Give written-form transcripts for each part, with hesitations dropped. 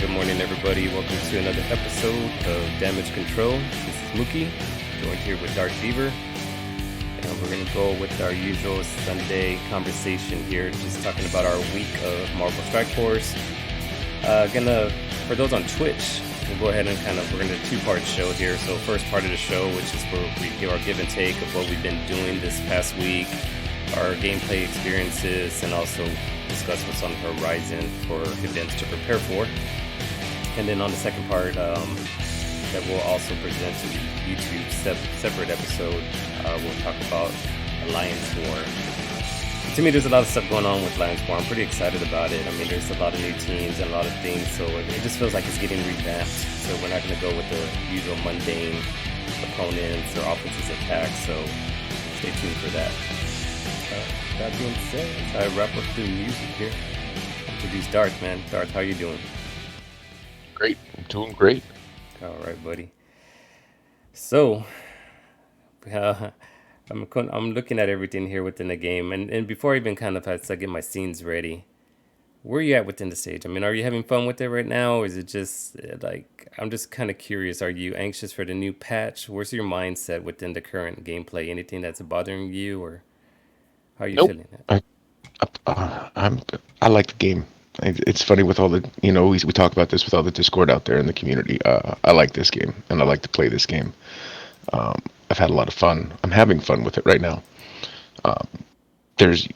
Good morning, everybody. Welcome to another episode of Damage Control. This is Mookie, joined here with Darth Beaver. And we're going to go with our usual Sunday conversation here, just talking about our week of Marvel Strike Force. For those on Twitch, we'll go ahead and we're going to do a two-part show here. So first part of the show, which is where we give our give and take of what we've been doing this past week, our gameplay experiences, and also discuss what's on the horizon for events to prepare for. And then on the second part, that we'll also present to the YouTube separate episode, we'll talk about Alliance War. To me, there's a lot of stuff going on with Alliance War. I'm pretty excited about it. I mean, there's a lot of new teams and a lot of things, so it just feels like it's getting revamped. So we're not going to go with the usual mundane opponents or offenses attacks, so stay tuned for that. That being said, I wrap up the music here. Introduce Darth, man. Darth, how you doing? Great. I'm doing great. All right, buddy. So, I'm looking at everything here within the game, and before I even had to get my scenes ready, where are you at within the stage? I mean, are you having fun with it right now, or is it just I'm just kind of curious. Are you anxious for the new patch? Where's your mindset within the current gameplay? Anything that's bothering you, or how are you Nope. feeling? I like the game. It's funny with all the we talk about this with all the Discord out there in the community. I like this game and I like to play this game. I've had a lot of fun. I'm having fun with it right now. There's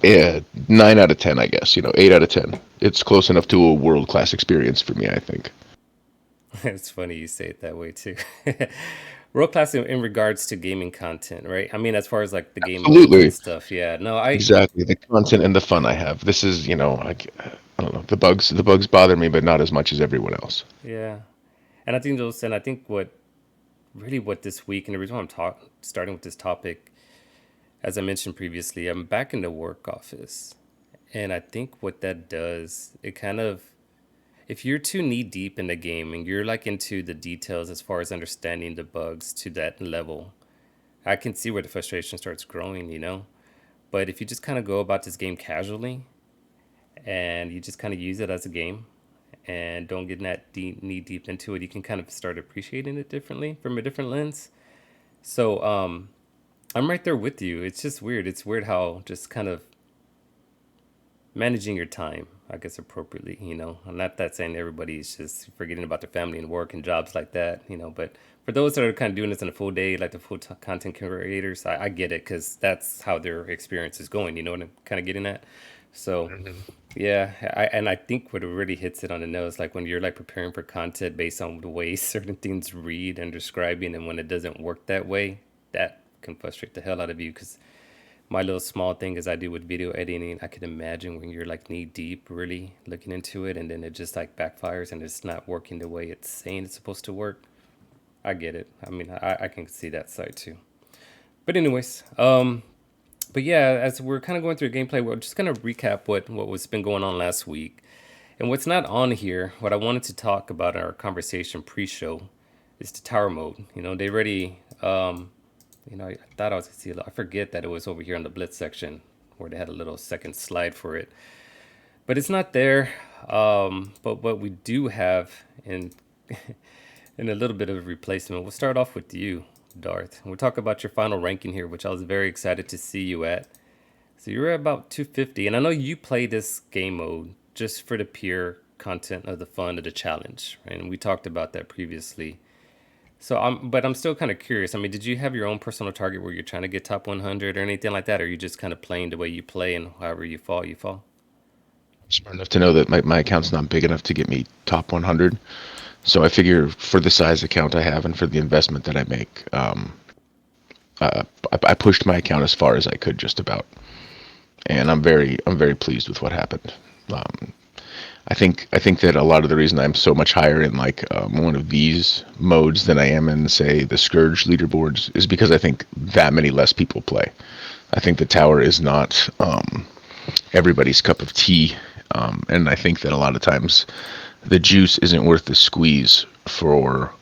9 out of 10, I guess. 8 out of 10. It's close enough to a world-class experience for me, I think. It's funny you say it that way too. World class in regards to gaming content, right? I mean, as far as like the game modes and Absolutely. stuff. Yeah, no, I Exactly. The content and the fun I have. This is, I don't know. The bugs bother me, but not as much as everyone else. yeah, and I think what this week, and the reason why starting with this topic, as I mentioned previously, I'm back in the work office, and I think what that does, it kind of, if you're too knee deep in the game and you're like into the details as far as understanding the bugs to that level, I can see where the frustration starts growing. But if you just kind of go about this game casually and you just kind of use it as a game and don't get that knee deep into it, you can kind of start appreciating it differently from a different lens. So I'm right there with you. It's just weird. It's weird how just kind of managing your time, I guess, appropriately. I'm not that saying everybody's just forgetting about their family and work and jobs like that. But for those that are kind of doing this in a full day, like the content creators, I get it because that's how their experience is going. You know what I'm kind of getting at? So, yeah, I think what really hits it on the nose, like when you're like preparing for content based on the way certain things read and describing, and when it doesn't work that way, that can frustrate the hell out of you because my little small thing as I do with video editing, I can imagine when you're like knee deep really looking into it and then it just like backfires and it's not working the way it's saying it's supposed to work. I get it. I mean, I can see that side too. But anyways, but yeah, as we're kind of going through gameplay, we're just gonna recap what was been going on last week. And what's not on here, what I wanted to talk about in our conversation pre-show is the tower mode. They already I thought I was gonna see it. I forget that it was over here in the Blitz section where they had a little second slide for it, but it's not there. But what we do have in in a little bit of a replacement, we'll start off with you, Darth. We'll talk about your final ranking here, which I was very excited to see you at. So you're at about 250, and I know you play this game mode just for the pure content of the fun of the challenge, right? And we talked about that previously. So but I'm still kind of curious. I mean, did you have your own personal target where you're trying to get top 100 or anything like that? Or are you just kind of playing the way you play and however you fall, you fall? Smart enough to know that my account's not big enough to get me top 100. So I figure for the size account I have and for the investment that I make, I pushed my account as far as I could just about. And I'm very pleased with what happened. Um, I think that a lot of the reason I'm so much higher in like one of these modes than I am in, say, the Scourge leaderboards is because I think that many less people play. I think the tower is not everybody's cup of tea, and I think that a lot of times the juice isn't worth the squeeze for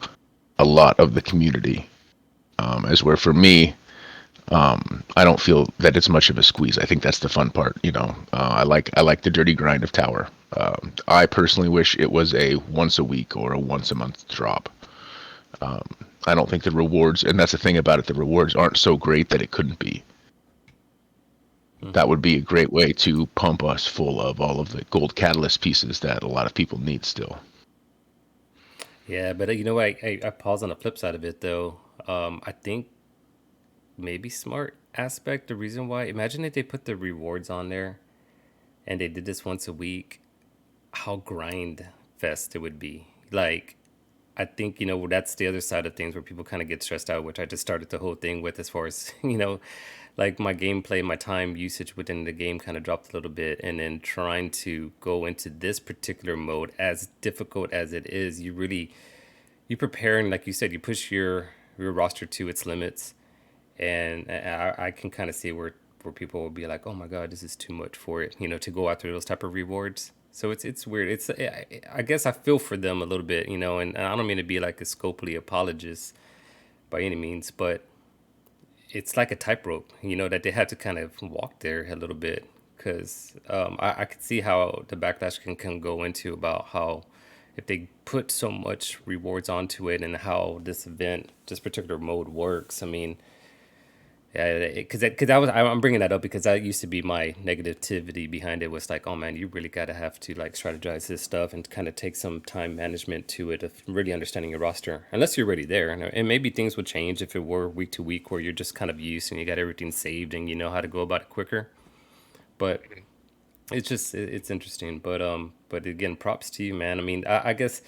a lot of the community. As where for me, I don't feel that it's much of a squeeze. I think that's the fun part. I like the dirty grind of tower. I personally wish it was a once a week or a once a month drop. I don't think the rewards, and that's the thing about it, the rewards aren't so great that it couldn't be. That Hmm. would be a great way to pump us full of all of the gold catalyst pieces that a lot of people need still. Yeah, but I pause on the flip side of it though. I think maybe smart aspect. The reason why, imagine if they put the rewards on there and they did this once a week, how grind fest it would be. Like, I think, that's the other side of things where people kind of get stressed out, which I just started the whole thing with as far as, like my gameplay, my time usage within the game kind of dropped a little bit. And then trying to go into this particular mode, as difficult as it is, you prepare and like you said, you push your roster to its limits. And I can kind of see where people will be like, oh my god, this is too much for it, to go after those type of rewards. So it's weird. I guess I feel for them a little bit, and I don't mean to be like a Scopely apologist by any means, but it's like a tightrope, that they had to kind of walk there a little bit because I could see how the backlash can go into about how if they put so much rewards onto it and how this particular mode works. I mean, yeah, because I'm bringing that up because that used to be my negativity behind it was like, oh man, you really gotta have to like strategize this stuff and kind of take some time management to it of really understanding your roster. Unless you're already there, and maybe things would change if it were week to week where you're just kind of used and you got everything saved and you know how to go about it quicker. But it's interesting. But again, props to you, man. I mean, I guess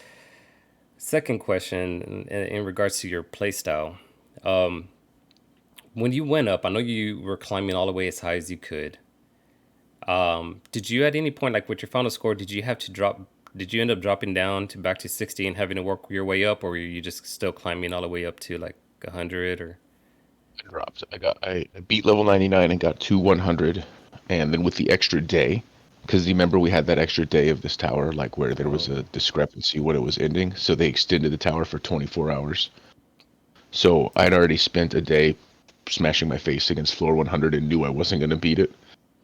second question in regards to your play style. When you went up, I know you were climbing all the way as high as you could. Did you at any point, like with your final score, did you have to drop? Did you end up dropping down to back to 60 and having to work your way up, or were you just still climbing all the way up to like 100? Or I dropped. I beat level 99 and got to 100, and then with the extra day, because you remember we had that extra day of this tower, like where there was oh, a discrepancy when it was ending, so they extended the tower for 24 hours. So I'd already spent a day smashing my face against floor 100 and knew I wasn't going to beat it.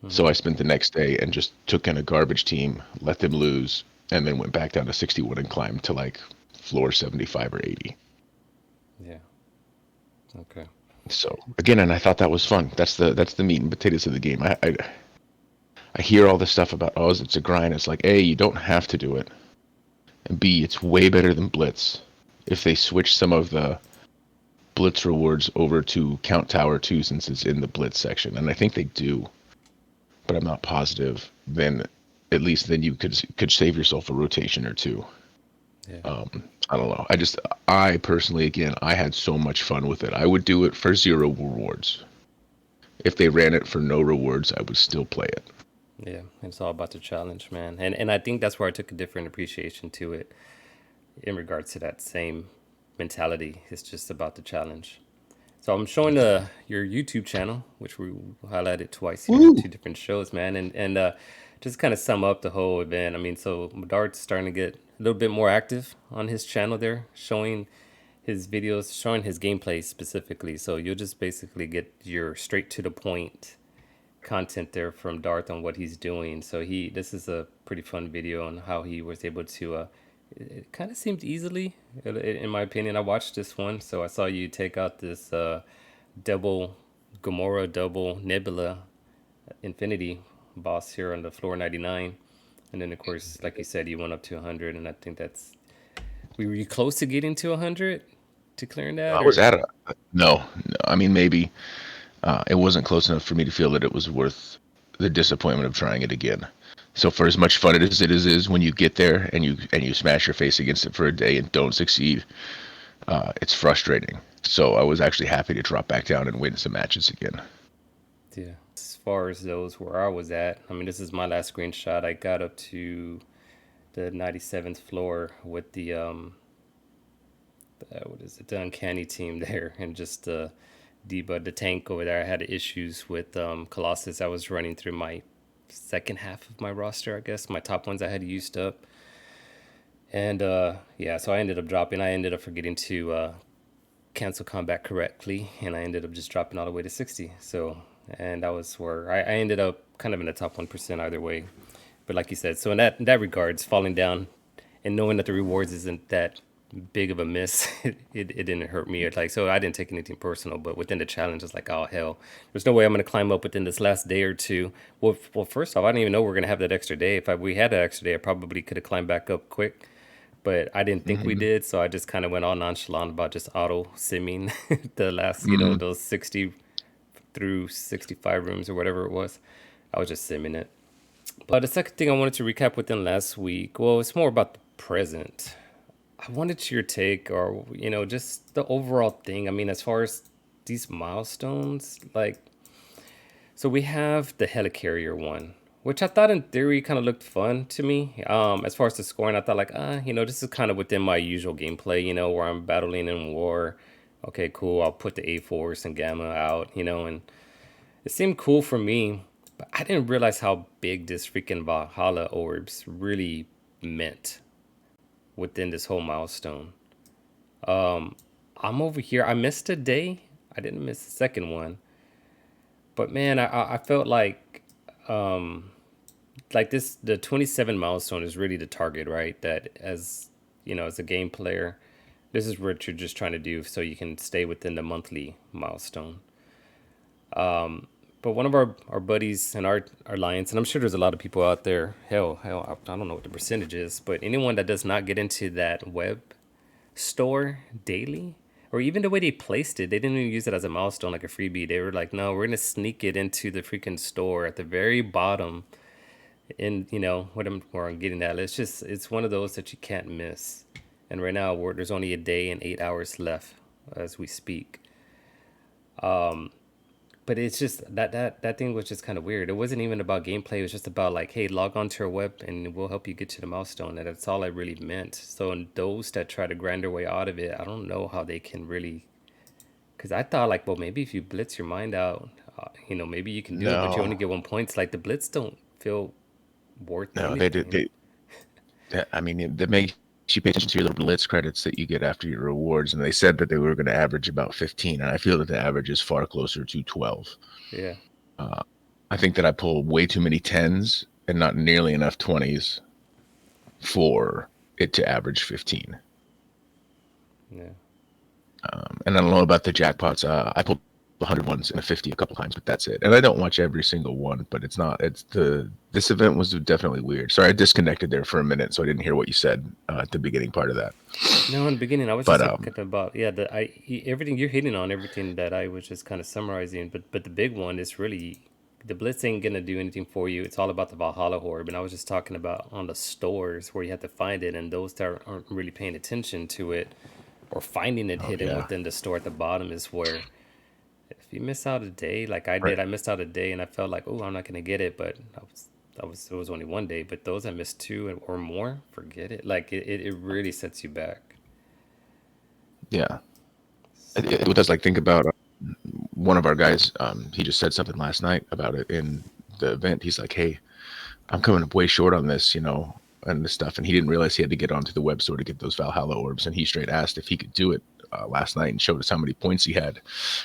So hmm, I spent the next day and just took in a garbage team, let them lose, and then went back down to 61 and climbed to like floor 75 or 80. yeah, okay, So again, and I thought that was fun. That's the meat and potatoes of the game. I hear all this stuff about, oh, it's a grind. It's like, A, you don't have to do it, and B, it's way better than Blitz. If they switch some of the Blitz rewards over to Count Tower 2 since it's in the Blitz section, and I think they do, but I'm not positive, then at least then you could save yourself a rotation or two. yeah. I don't know. I personally, again, I had so much fun with it. I would do it for zero rewards. If they ran it for no rewards, I would still play it. Yeah, it's all about the challenge, man. And I think that's where I took a different appreciation to it in regards to that same mentality. It's just about the challenge. So I'm showing your YouTube channel, which we highlighted twice here, Woo! two different shows, man, and just kind of sum up the whole event. I mean, so Dart's starting to get a little bit more active on his channel there, showing his videos, showing his gameplay specifically. So you'll just basically get your straight to the point content there from Darth on what he's doing. So this is a pretty fun video on how he was able to. It kind of seemed easily, in my opinion. I watched this one, so I saw you take out this double Gamora, double Nebula Infinity boss here on the floor 99, and then of course, like you said, you went up to 100, and I think that's. Were you close to getting to 100 to clearing that, I was or? at a no, no. I mean, maybe it wasn't close enough for me to feel that it was worth the disappointment of trying it again. So for as much fun as it is when you get there and you smash your face against it for a day and don't succeed, it's frustrating. So I was actually happy to drop back down and win some matches again. Yeah. As far as those where I was at, I mean, this is my last screenshot. I got up to the 97th floor with what is it, the uncanny team there, and just Deba, the tank over there. I had issues with Colossus. I was running through my second half of my roster, I guess. My top ones I had used up. And yeah, so I ended up dropping. I ended up forgetting to cancel combat correctly, and I ended up just dropping all the way to 60. So, and that was where I ended up kind of in the top 1% either way. But like you said, so in that regards, falling down and knowing that the rewards isn't that big of a miss, it didn't hurt me. Like, so I didn't take anything personal, but within the challenge, it's like, oh hell, there's no way I'm gonna climb up within this last day or two. Well, first off, I didn't even know we are gonna have that extra day. If we had that extra day, I probably could have climbed back up quick, but I didn't think we Hmm. did, so I just kind of went all nonchalant about just auto simming the last, Hmm. those 60 through 65 rooms or whatever it was. I was just simming it. But the second thing I wanted to recap within last week, well, it's more about the present. I wanted your take, or just the overall thing. I mean, as far as these milestones, like, so we have the Helicarrier one, which I thought in theory kind of looked fun to me. As far as the scoring, I thought like, this is kind of within my usual gameplay, where I'm battling in war. Okay, cool. I'll put the A Force and Gamma out, and it seemed cool for me, but I didn't realize how big this freaking Valhalla orbs really meant within this whole milestone. I'm over here. I missed a day. I didn't miss the second one, but man, I felt like this the 27 milestone is really the target, right? That as as a game player, this is what you're just trying to do so you can stay within the monthly milestone. But one of our buddies in our alliance, and I'm sure there's a lot of people out there, hell, I don't know what the percentage is, but anyone that does not get into that web store daily, or even the way they placed it, they didn't even use it as a milestone like a freebie. They were like, no, we're gonna sneak it into the freaking store at the very bottom. And where I'm getting at, it's one of those that you can't miss. And right now, there's only a day and 8 hours left as we speak. But it's just that thing was just kind of weird. It wasn't even about gameplay. It was just about like, hey, log on to our web and we'll help you get to the milestone. And that's all I really meant. So in those that try to grind their way out of it, I don't know how they can really. Because I thought like, well, maybe if you blitz your mind out, maybe you can do it, but you only No, get 1 point. Like the blitz don't feel worth no, they did. anything. I mean, that makes you pay attention to your little blitz credits that you get after your rewards, and they said that they were going to average about 15, and I feel that the average is far closer to 12. Yeah, I think that I pull way too many tens and not nearly enough 20s for it to average 15. yeah. And I don't know about the jackpots. I pulled 100 ones and a 50 a couple times, but that's it. And I don't watch every single one, but it's not. It's the this event was definitely weird. Sorry, I disconnected there for a minute, so I didn't hear what you said at the beginning part of that. No, in the beginning, I was just But talking about everything you're hitting on, everything that I was just kind of summarizing. But the big one is really the Blitz ain't gonna do anything for you. It's all about the Valhalla Orb, and I was just talking about on the stores where you have to find it, and those that aren't really paying attention to it or finding it oh hidden yeah, within the store at the bottom is where if you miss out a day, like I right. did, I missed out a day, and I felt like, oh, I'm not gonna get it, but it was only one day. But those that missed two or more, forget it. Like it really sets you back. Yeah, So. it does. Like think about one of our guys. He just said something last night about it in the event. He's like, "Hey, I'm coming up way short on this, and this stuff." And he didn't realize he had to get onto the web store to get those Valhalla orbs. And he straight asked if he could do it last night and showed us how many points he had.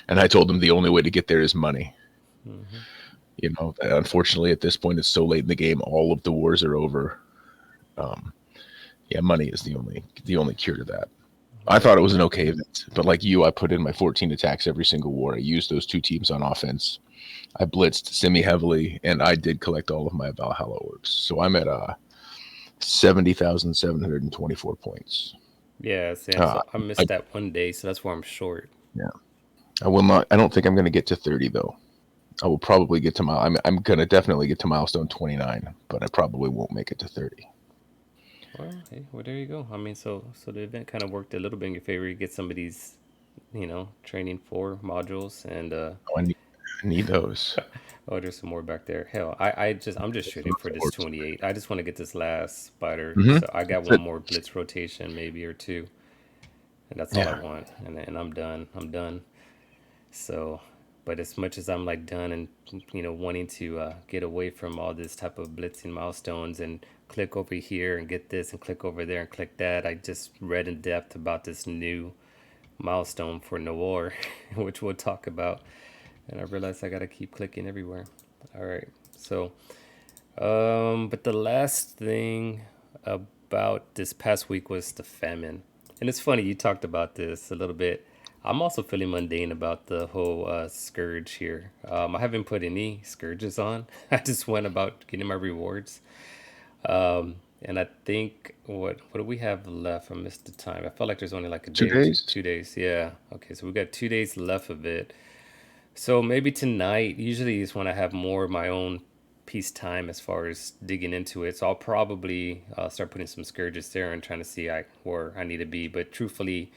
And I told him the only way to get there is money. Mhm. Unfortunately, at this point, it's so late in the game. All of the wars are over. Um, yeah, money is the only cure to that. I Yeah. thought it was an okay event, but like you, I put in my 14 attacks every single war. I used those two teams on offense. I blitzed semi heavily, and I did collect all of my Valhalla orbs. So I'm at 70,724 points. Yeah, Sam. Uh, So I I, missed that one day, so that's why I'm short. yeah, I will not. I don't think I'm going to get to 30 though. I will probably get to I'm going to definitely get to milestone 29, but I probably won't make it to 30. Well, hey, well there you go. I mean, so the event kind of worked a little bit in your favor. You get some of these, training for modules, and Oh, I need those. oh, there's some more back there. Hell, I'm just shooting for this Orbs. 28. I just want to get this last spider. Mm-hmm. So I got That's one it. more blitz rotation, maybe or two, and that's all I Yeah. want. And I'm done. I'm done. So, but as much as I'm like done and wanting to get away from all this type of blitzing milestones and click over here and get this and click over there and click that, I just read in depth about this new milestone for Noir, which we'll talk about, and I realized I gotta keep clicking everywhere. All right, so But the last thing about this past week was the famine. And it's funny, you talked about this a little bit. I'm also feeling mundane about the whole scourge here. I haven't put any scourges on. I just went about getting my rewards. And I think what do we have left? I missed the time. I felt like there's only like a Two day or two, days. 2 days. Yeah. Okay, so we got 2 days left of it. So maybe tonight, usually is when I have more of my own peace time as far as digging into it. So I'll probably start putting some scourges there and trying to see where I need to be. But truthfully,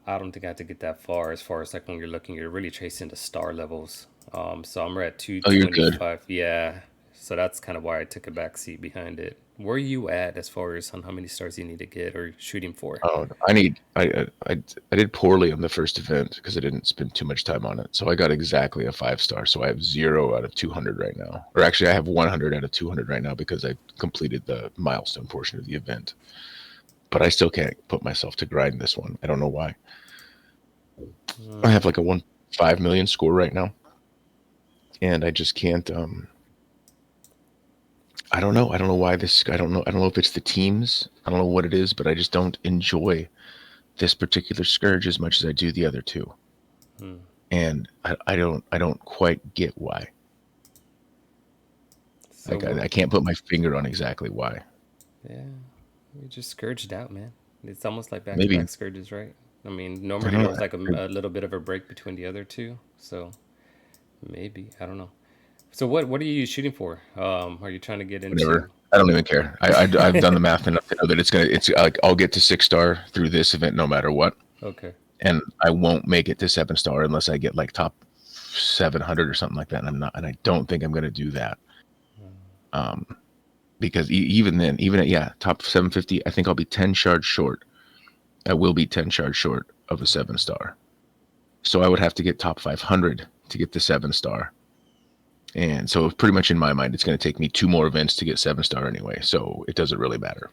I don't think I have to get that far as like when you're looking, you're really tracing the star levels. So I'm right at Oh, you're good. 225. Yeah. So that's kind of why I took a back seat behind it. Where are you at as far as on how many stars you need to get or shooting for? Oh, I need. I did poorly on the first event because I didn't spend too much time on it. So I got exactly a 5 star. So I have 0 out of 200 right now, or actually I have 100 out of 200 right now because I completed the milestone portion of the event. But I still can't put myself to grind this one. I don't know why. I have like a 1.5 million score right now, and I just can't. I don't know. I don't know why this. I don't know. I don't know if it's the teams. I don't know what it is, but I just don't enjoy this particular scourge as much as I do the other two, and I don't quite get why. So Like what? I can't put my finger on exactly why. Yeah, you just scourged out, man. It's almost like back to Maybe back scourges, right? I mean, I normally don't there know. was like a little bit of a break between the other two, so maybe I don't know. So what are you shooting for? Are you trying to get Whatever. into? I don't even care. I've done the math enough to know that it's like I'll get to 6 star through this event no matter what, Okay. and I won't make it to 7 star unless I get like top 700 or something like that. And I'm not, and I don't think I'm going to do that. Because even then, even at yeah, top 750, I think I'll be 10 shards short. I will be 10 shards short of a 7 star. So I would have to get top 500 to get the 7 star. And so pretty much in my mind, it's going to take me 2 more events to get 7 star anyway. So it doesn't really matter.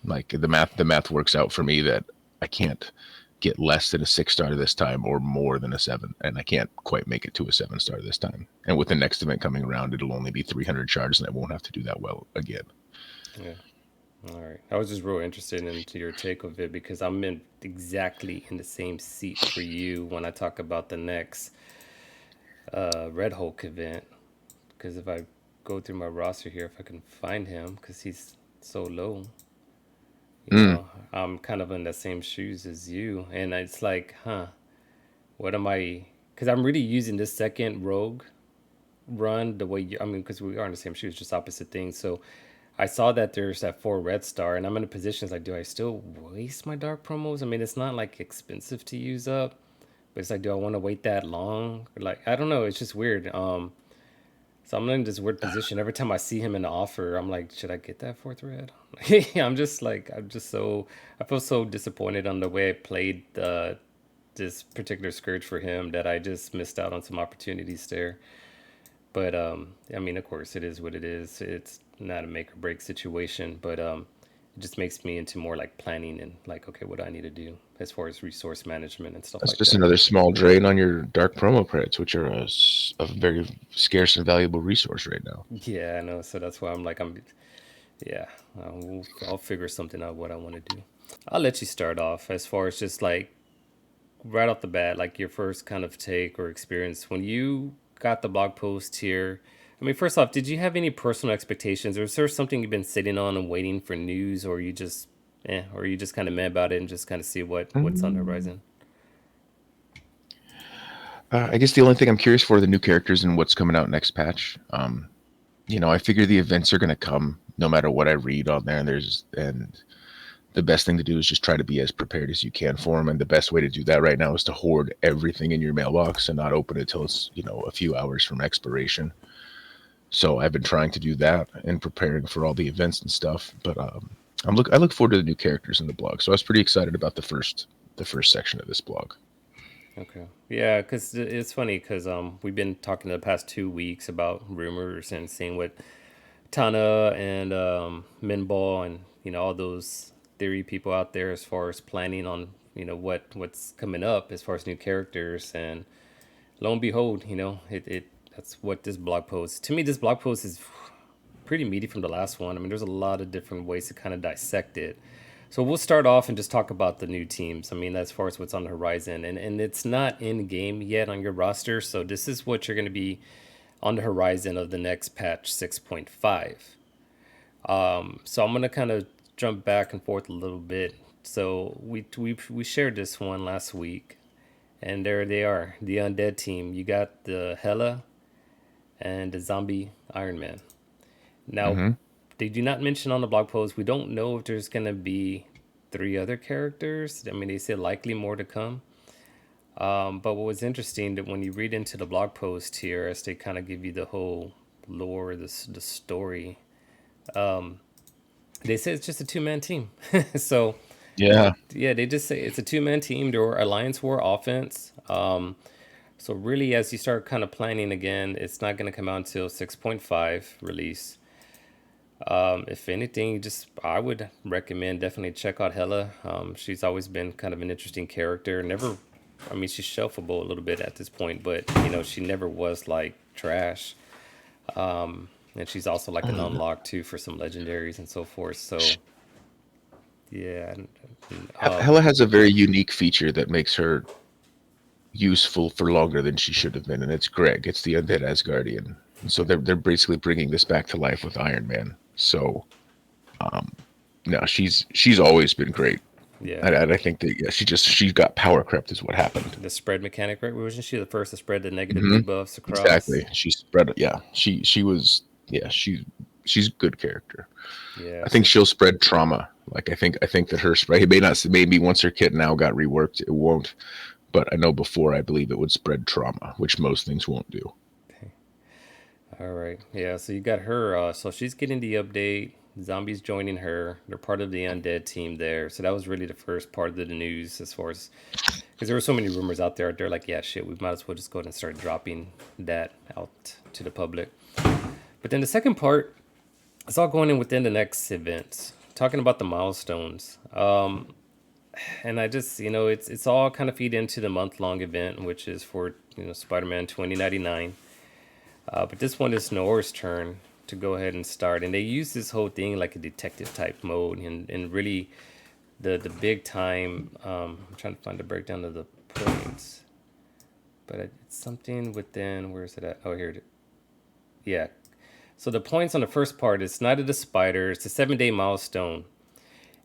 Like the math works out for me that I can't get less than a 6 star this time or more than a seven. And I can't quite make it to a 7 star this time. And with the next event coming around, it'll only be 300 shards and I won't have to do that well again. Yeah. All right. I was just real interested into your take of it because I'm in exactly in the same seat for you when I talk about the next Red Hulk event. Because if I go through my roster here, if I can find him, because he's so low, Mm. I'm kind of in the same shoes as you. And it's like, huh, what am I? Because I'm really using this second rogue run the way you, I mean, because we are in the same shoes, just opposite things. So I saw that there's that 4 red star, and I'm in a position like, do I still waste my dark promos? I mean, it's not like expensive to use up, but it's like, do I want to wait that long? Or like, I don't know. It's just weird. So I'm in this weird position. Every time I see him in the offer, I'm like, should I get that fourth red? I'm just like, I'm just so, I feel so disappointed on the way I played this particular scourge for him that I just missed out on some opportunities there. But I mean, of course, it is what it is. It's not a make or break situation, but it just makes me into more like planning and like, okay, what do I need to do as far as resource management and stuff That's like just that. another small drain on your dark promo credits, which are a very scarce and valuable resource right now. Yeah, I know. So that's why I'm like, yeah, I'll figure something out what I want to do. I'll let you start off as far as just like right off the bat, like your first kind of take or experience when you got the blog post here. I mean, first off, did you have any personal expectations, or is there something you've been sitting on and waiting for news, or you just, or you just kind of mad about it and just kind of see what's on the horizon? I guess the only thing I'm curious for are the new characters and what's coming out next patch. I figure the events are going to come no matter what I read on there, and the best thing to do is just try to be as prepared as you can for them. And the best way to do that right now is to hoard everything in your mailbox and not open it till it's a few hours from expiration. So I've been trying to do that and preparing for all the events and stuff. But I look forward to the new characters in the blog. So I was pretty excited about the first section of this blog. Okay. Yeah, because it's funny because we've been talking the past 2 weeks about rumors and seeing what Tana and Minball and all those theory people out there as far as planning on what's coming up as far as new characters, and lo and behold, it that's what this blog post to me. This blog post is pretty meaty from the last one. I mean, there's a lot of different ways to kind of dissect it. So we'll start off and just talk about the new teams. I mean, as far as what's on the horizon, and it's not in game yet on your roster. So this is what you're going to be on the horizon of the next patch 6.5. So I'm gonna kind of jump back and forth a little bit. So we shared this one last week, and there they are, the undead team. You got the Hela and the zombie Iron Man. Now, Hmm. they do not mention on the blog post. We don't know if there's gonna be three other characters. I mean, they said likely more to come. But what was interesting that when you read into the blog post here, as they kind of give you the whole lore, the story, they say it's just a two-man team. So Yeah. yeah, they just say it's a two-man team. They're Alliance War offense. So really, as you start kind of planning again, it's not going to come out until 6.5 release. If anything, just I would recommend definitely check out Hella. She's always been kind of an interesting character. Never, I mean, she's shelfable a little bit at this point, but she never was like trash. And she's also like an unlock too for some legendaries and so forth. So yeah, Hela has a very unique feature that makes her useful for longer than she should have been, and it's Greg. It's the undead Asgardian. And so they're basically bringing this back to life with Iron Man. So no, she's always been great. yeah. I think that yeah, she got power crept is what happened. The spread mechanic, right? Wasn't she the first to spread the negative Hmm. debuffs across? Exactly. She spread. Yeah, she was. Yeah, she's a good character. Yeah, I think so she'll spread trauma. Like I think that her spray, it may not, maybe once her kit now got reworked, it won't. But I know before, I believe it would spread trauma, which most things won't do. all right. Yeah, so you got her. So she's getting the update. Zombies joining her. They're part of the undead team there. So that was really the first part of the news as far as because there were so many rumors out there. They're like, yeah, shit, we might as well just go ahead and start dropping that out to the public. But then the second part, it's all going in within the next events, talking about the milestones. And I just, it's all kind of feed into the month long event, which is for Spider-Man 2099. But this one is Noir's turn to go ahead and start, and they use this whole thing like a detective type mode, and really the big time. I'm trying to find the breakdown of the points, but it's something within. Where is it at? Oh, here it is. Yeah. So the points on the first part is Night of the Spider. It's a 7-day milestone.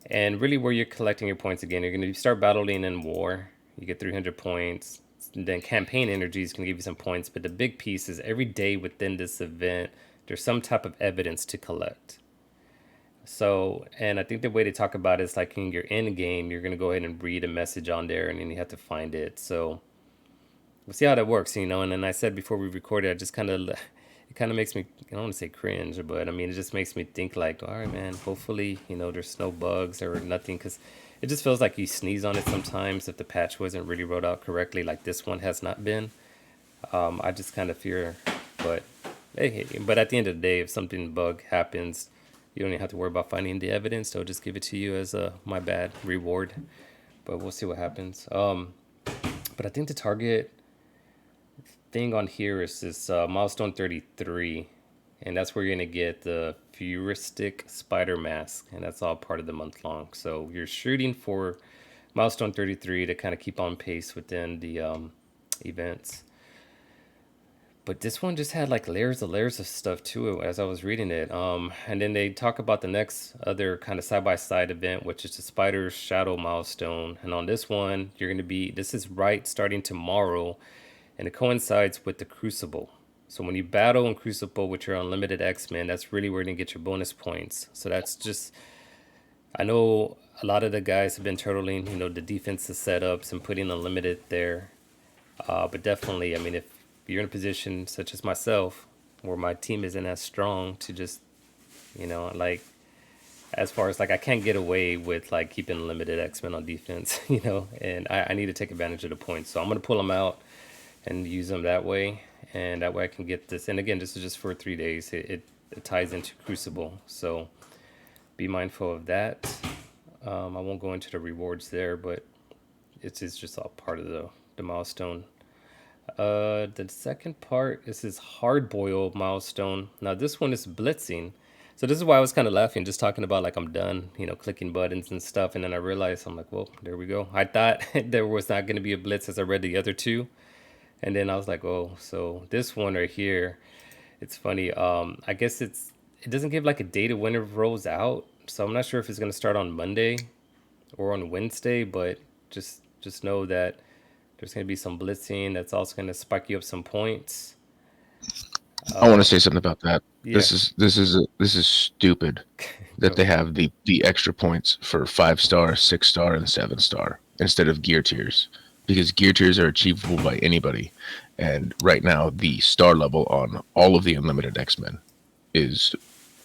And really, where you're collecting your points again, you're going to start battling in war. You get 300 points. And then campaign energy is going to give you some points. But the big piece is every day within this event, there's some type of evidence to collect. So, and I think the way to talk about it is like in your end game, you're going to go ahead and read a message on there and then you have to find it. So, we'll see how that works, And then I said before we recorded, I just kind of, it kind of makes me, I don't want to say cringe, but I mean, it just makes me think like, all right, man, hopefully, there's no bugs or nothing. Because it just feels like you sneeze on it sometimes if the patch wasn't really wrote out correctly, like this one has not been. I just kind of fear, but hey, but at the end of the day, if something bug happens, you don't even have to worry about finding the evidence. They'll just give it to you as a my bad reward. But we'll see what happens. But I think the target thing on here is this milestone 33, and that's where you're gonna get the futuristic spider mask, and that's all part of the month long. So you're shooting for milestone 33 to kind of keep on pace within the events. But this one just had like layers of stuff to it as I was reading it. And then they talk about the next other kind of side by side event, which is the Spider's Shadow Milestone. And on this one, this is right starting tomorrow, and it coincides with the Crucible. So when you battle in Crucible with your unlimited X-Men, that's really where you get your bonus points. So that's just, I know a lot of the guys have been turtling, the defensive setups and putting unlimited there. But definitely, I mean, if you're in a position such as myself, where my team isn't as strong to just, like, as far as like I can't get away with like keeping limited X-Men on defense, and I need to take advantage of the points. So I'm gonna pull them out and use them that way, and that way I can get this. And again, this is just for 3 days. It ties into Crucible, so be mindful of that. I won't go into the rewards there, but it's just all part of the milestone. The second part is this hard boiled milestone. Now this one is blitzing, So this is why I was kind of laughing, just talking about like I'm done, clicking buttons and stuff, and then I realized I'm like, well, there we go. I thought there was not going to be a blitz as I read the other two, and then I was like, oh, so this one right here, it's funny. I guess it doesn't give like a date of when it rolls out, so I'm not sure if it's going to start on Monday or on Wednesday, but just know that there's going to be some blitzing that's also going to spike you up some points. I want to say something about that. Yeah, This is stupid that go. they have the extra points for 5-star, 6-star, and 7-star instead of gear tiers, because gear tiers are achievable by anybody, and right now the star level on all of the unlimited X-Men is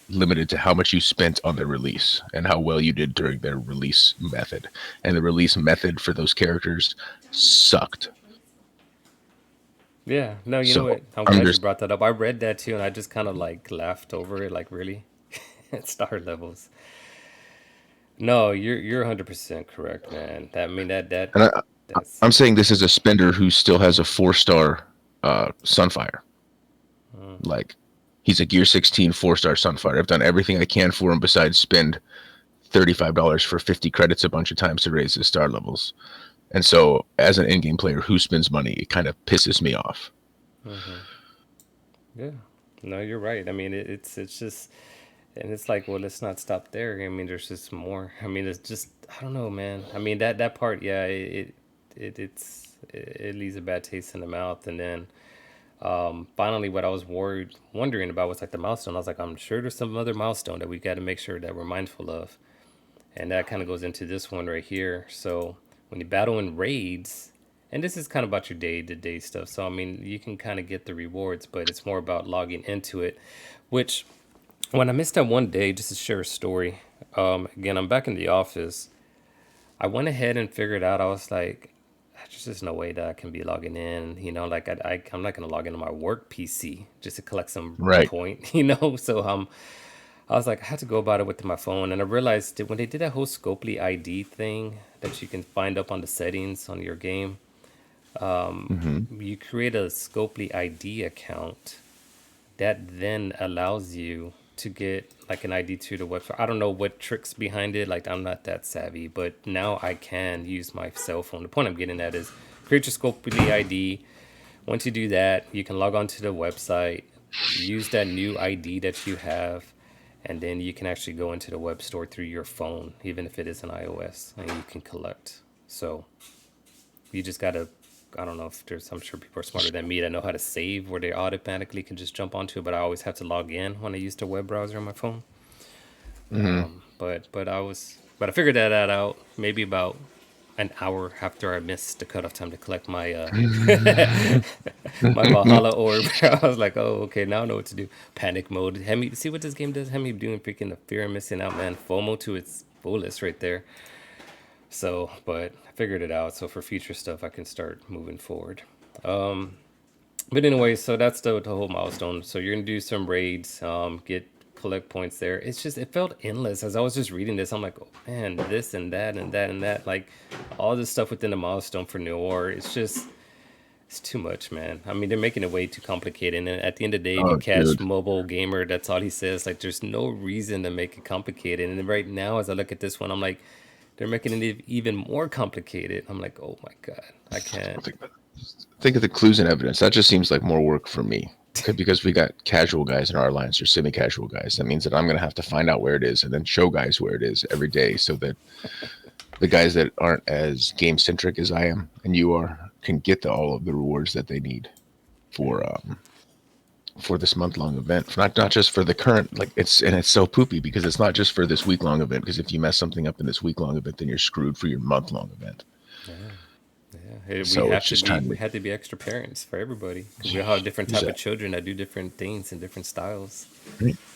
limited to how much you spent on their release and how well you did during their release method. And the release method for those characters sucked. Yeah, no, you know So what? I'm I'm glad you just brought that up. I read that too, and I just kind of like laughed over it. Like, really, star levels. No, you're 100% correct, man. That I mean and that's I'm saying this is a spender who still has a 4-star Sunfire. Like, he's a Gear 16 4-star Sunfire. I've done everything I can for him besides spend $35 for 50 credits a bunch of times to raise his star levels. And so, as an in-game player who spends money, it kind of pisses me off. yeah. No, you're right. I mean, it's just, and it's like, well, let's not stop there. I mean, there's just more. I mean, it's just, I don't know, man. I mean, that part, yeah, it leaves a bad taste in the mouth, and then finally, what I was wondering about was like the milestone. I was like, I'm sure there's some other milestone that we got to make sure that we're mindful of. And that kind of goes into this one right here. So when you battle in raids, and this is kind of about your day to day stuff. So, I mean, you can kind of get the rewards, but it's more about logging into it. Which, when I missed that one day, just to share a story, again, I'm back in the office. I went ahead and figured out, I was like, there's just no way that I can be logging in. Like I'm not going to log into my work PC just to collect some Right. point, So I was like, I had to go about it with my phone, and I realized that when they did that whole Scopely ID thing that you can find up on the settings on your game, Mm-hmm. you create a Scopely ID account that then allows you to get like an ID to the website. I don't know what tricks behind it. Like I'm not that savvy, but now I can use my cell phone. The point I'm getting at is create your Scopely ID. Once you do that, you can log on to the website, use that new ID that you have, and then you can actually go into the web store through your phone, even if it is an iOS, and you can collect. So you just gotta, I don't know if there's, I'm sure people are smarter than me that know how to save where they automatically can just jump onto it, but I always have to log in when I use the web browser on my phone. Mm-hmm. But I figured that out maybe about an hour after I missed the cutoff time to collect my my Valhalla orb. I was like, oh, okay, now I know what to do. Panic mode. Hemi, see what this game does? Hemi doing freaking the fear of missing out, man. FOMO to its fullest right there. So, but I figured it out. So for future stuff, I can start moving forward. But anyway, so that's the whole milestone. So you're gonna do some raids, get collect points there. It's just it felt endless as I was just reading this. I'm like, oh man, this and that and that and that, like all this stuff within the milestone for Noir. It's too much, man. I mean, they're making it way too complicated. And at the end of the day, if you Oh, catch dude. mobile gamer, that's all he says. Like, there's no reason to make it complicated. And right now, as I look at this one, I'm like, they're making it even more complicated. I'm like, oh my god, I can't. Think, think of the clues and evidence. That just seems like more work for me. Okay, because we got casual guys in our alliance or semi-casual guys. That means that I'm going to have to find out where it is and then show guys where it is every day, so that the guys that aren't as game centric as I am and you are can get all of the rewards that they need for for this month long event. For not just for the current, like it's so poopy because it's not just for this week long event. Because if you mess something up in this week long event, then you're screwed for your month long event. Yeah. Yeah, So it's just trying we to had to be extra parents for everybody. We all have different type of children that do different things and different styles.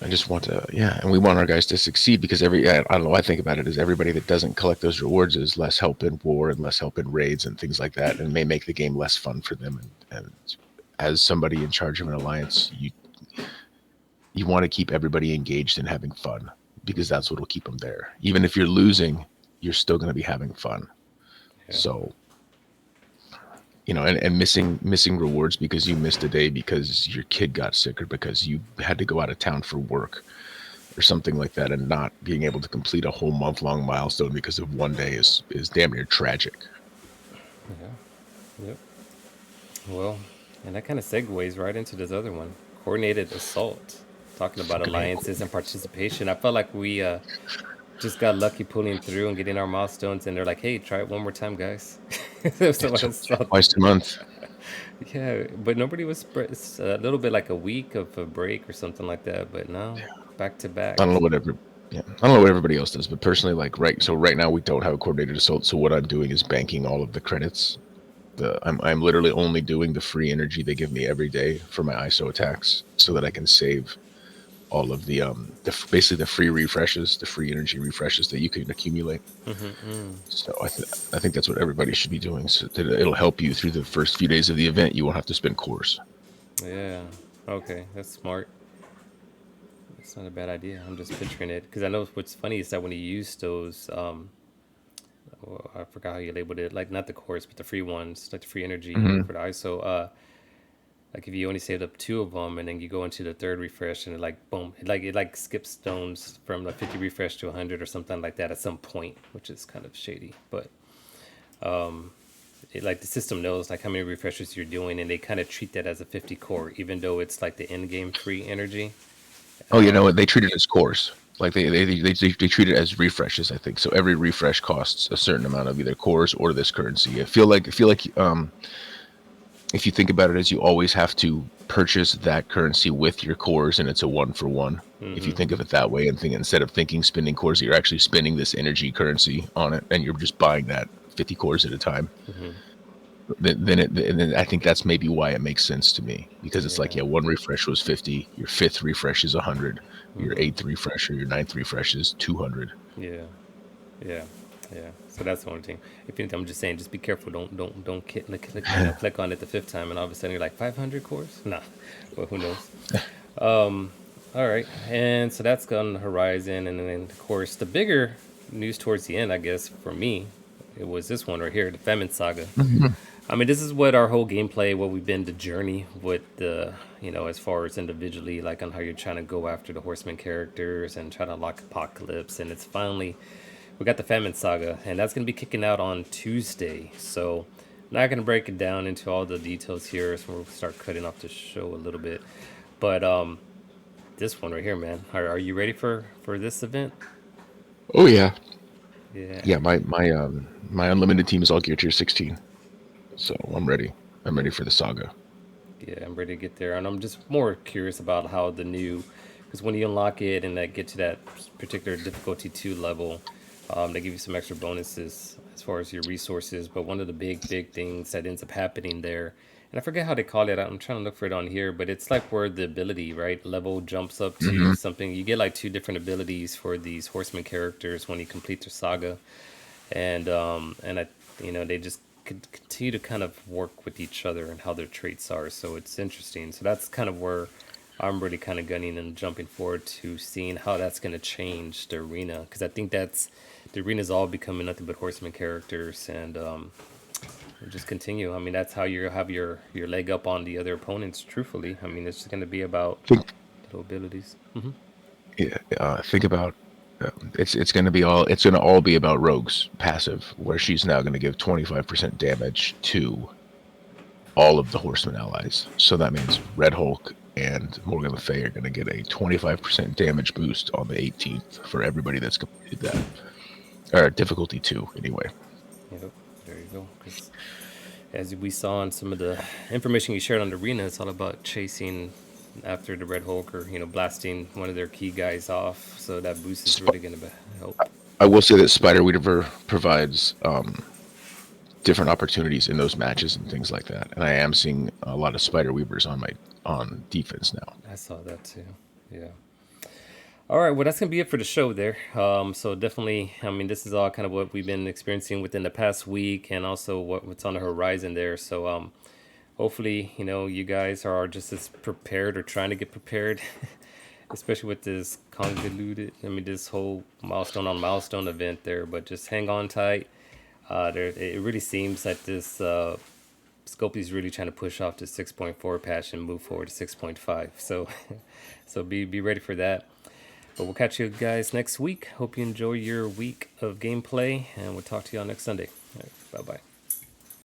I just want to, yeah, and we want our guys to succeed because I don't know. I think about it as everybody that doesn't collect those rewards is less help in war and less help in raids and things like that, and may make the game less fun for them. And as somebody in charge of an alliance, you want to keep everybody engaged and having fun because that's what will keep them there. Even if you're losing, you're still going to be having fun. Yeah. So and missing rewards because you missed a day because your kid got sick or because you had to go out of town for work. or something like that, and not being able to complete a whole month long milestone because of one day is damn near tragic. Yeah. Yep. Well, and that kind of segues right into this other one, coordinated assault. Talking about Fucking hate. alliances and participation. I felt like we just got lucky pulling through and getting our milestones, and they're like, "Hey, try it one more time, guys." Yeah, So I saw, twice a month. yeah, but nobody was it's a little bit like a week of a break or something like that. But no, back to I don't back. know whatever. Yeah, I don't know what everybody else does, but personally, like right now we don't have a coordinated assault. So what I'm doing is banking all of the credits. I'm literally only doing the free energy they give me every day for my ISO attacks, so that I can save all of basically the free refreshes, the free energy refreshes that you can accumulate. So I think that's what everybody should be doing. So that it'll help you through the first few days of the event. You won't have to spend cores. Yeah. Okay, that's smart. It's not a bad idea. I'm just picturing it because I know what's funny is that when you use those, well, I forgot how you labeled it, like not the course, but the free ones, like the free energy Hmm. for the ISO. Like if you only saved up two of them, and then you go into the third refresh, and it like boom, it like skips stones from like 50 refresh to 100 or something like that at some point, which is kind of shady. But it, like the system knows like how many refreshes you're doing, and they kind of treat that as a 50 core, even though it's like the end game free energy. Oh, you know what? They treat it as cores. Like they treat it as refreshes. I think so. Every refresh costs a certain amount of either cores or this currency. I feel like if you think about it, as you always have to purchase that currency with your cores, and it's a one for one. If you think of it that way, and think instead of thinking spending cores, you're actually spending this energy currency on it, and you're just buying that 50 cores at a time. Then I think that's maybe why it makes sense to me, because it's like, Yeah. yeah, one refresh was 50, your fifth refresh is 100, your eighth refresh or your ninth refresh is 200. Yeah. Yeah, yeah. So that's the only thing. If anything, I'm just saying, just be careful. Don't click on it the fifth time, and all of a sudden you're like 500 cores. Nah, but who knows? All right, and so that's on the horizon, and then of course the bigger news towards the end, I guess for me, it was this one right here, the Famine Saga. I mean, this is what our whole gameplay, what we've been the journey with the, as far as individually, like on how you're trying to go after the horseman characters and try to unlock Apocalypse, and it's finally we got the Famine Saga, and that's going to be kicking out on Tuesday. So, not going to break it down into all the details here, so we'll start cutting off the show a little bit. But this one right here, man, are you ready for this event? Oh yeah, Yeah, yeah. My unlimited team is all gear tier 16, so I'm ready. I'm ready for the saga. yeah, I'm ready to get there, and I'm just more curious about how the new, because when you unlock it and get to that particular difficulty 2 level, they give you some extra bonuses as far as your resources. But one of the big things that ends up happening there, and I forget how they call it. I'm trying to look for it on here, but it's like where the ability right level jumps up to Hmm. something. You get like two different abilities for these horseman characters when you complete their saga, and I, they just could continue to kind of work with each other and how their traits are. So it's interesting. So that's kind of where I'm really kind of gunning and jumping forward to seeing how that's going to change the arena, because I think that's the arena's all becoming nothing but horseman characters, and just continue. I mean, that's how you have your leg up on the other opponents. Truthfully, I mean, it's just going to be about Think, the abilities. yeah, think about it's going to all be about Rogue's passive, where she's now going to give 25% damage to all of the Horseman allies. So that means Red Hulk and Morgan Le Fay are going to get a 25% damage boost on the 18th for everybody that's completed that. Or difficulty 2, anyway. Yep, there you go. Because as we saw in some of the information you shared on the arena, it's all about chasing after the Red Hulk, or blasting one of their key guys off. So that boost is Sp- really going to help. I will say that Spider Weaver provides different opportunities in those matches and things like that. And I am seeing a lot of Spider Weavers on defense now. I saw that too. Yeah. All right, well, that's gonna be it for the show there. So definitely, I mean, this is all kind of what we've been experiencing within the past week, and also what's on the horizon there. So hopefully, you guys are just as prepared or trying to get prepared, especially with this convoluted. I mean, this whole milestone on milestone event there. But just hang on tight. It really seems that this Scopy is really trying to push off to 6.4 patch and move forward to 6.5. So, so be ready for that. But we'll catch you guys next week. Hope you enjoy your week of gameplay, and we'll talk to y'all next Sunday. All right, bye-bye.